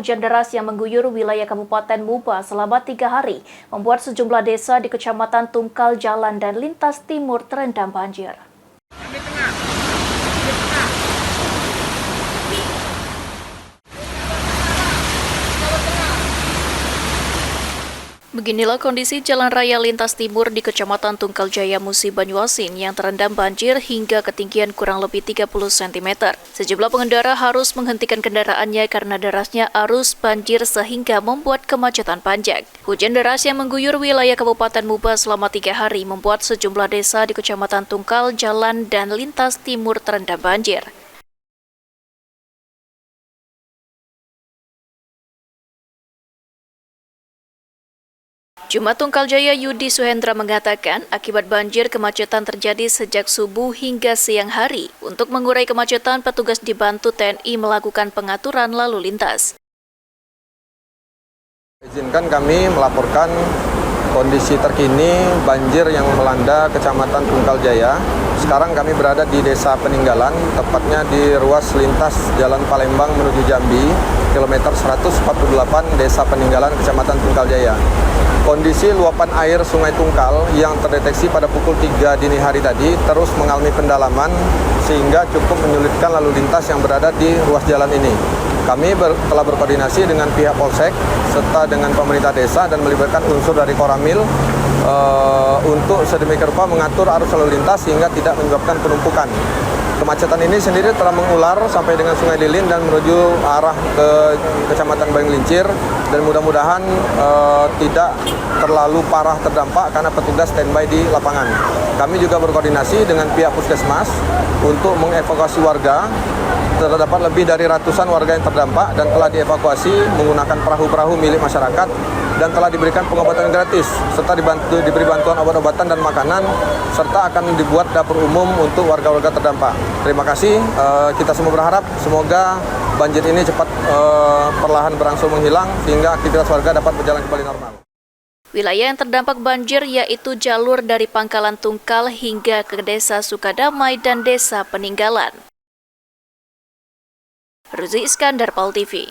hujan deras yang mengguyur wilayah Kabupaten Muba selama 3 hari membuat sejumlah desa di Kecamatan Tungkal Jalan dan Lintas Timur terendam banjir. Beginilah kondisi jalan raya lintas timur di Kecamatan Tungkal Jaya, Musi, Banyuasin yang terendam banjir hingga ketinggian kurang lebih 30 cm. Sejumlah pengendara harus menghentikan kendaraannya karena derasnya arus banjir sehingga membuat kemacetan panjang. Hujan deras yang mengguyur wilayah Kabupaten Muba selama 3 hari membuat sejumlah desa di Kecamatan Tungkal, Jalan, dan Lintas Timur terendam banjir. Camat Tungkal Jaya Yudi Suhendra mengatakan akibat banjir kemacetan terjadi sejak subuh hingga siang hari. Untuk mengurai kemacetan, petugas dibantu TNI melakukan pengaturan lalu lintas. Izinkan kami melaporkan kondisi terkini banjir yang melanda Kecamatan Tungkal Jaya. Sekarang kami berada di Desa Peninggalan, tepatnya di ruas lintas Jalan Palembang menuju Jambi, kilometer 148 Desa Peninggalan, Kecamatan Tungkal Jaya. Kondisi luapan air Sungai Tungkal yang terdeteksi pada pukul 3 dini hari tadi terus mengalami pendalaman sehingga cukup menyulitkan lalu lintas yang berada di ruas jalan ini. Kami telah berkoordinasi dengan pihak Polsek serta dengan pemerintah desa dan melibatkan unsur dari Koramil untuk sedemikian rupa mengatur arus lalu lintas sehingga tidak menyebabkan penumpukan. Kemacetan ini sendiri telah mengular sampai dengan Sungai Lilin dan menuju arah ke Kecamatan Bayunglincir dan mudah-mudahan tidak terlalu parah terdampak karena petugas standby di lapangan. Kami juga berkoordinasi dengan pihak puskesmas untuk mengevakuasi warga. Terdapat lebih dari ratusan warga yang terdampak dan telah dievakuasi menggunakan perahu-perahu milik masyarakat dan telah diberikan pengobatan gratis serta diberi bantuan obat-obatan dan makanan serta akan dibuat dapur umum untuk warga-warga terdampak. Terima kasih. Kita semua berharap semoga banjir ini cepat perlahan berangsur menghilang sehingga aktivitas warga dapat berjalan kembali normal. Wilayah yang terdampak banjir yaitu jalur dari Pangkalan Tungkal hingga ke Desa Sukadamai dan Desa Peninggalan. Ruzi Iskandar, PAL TV.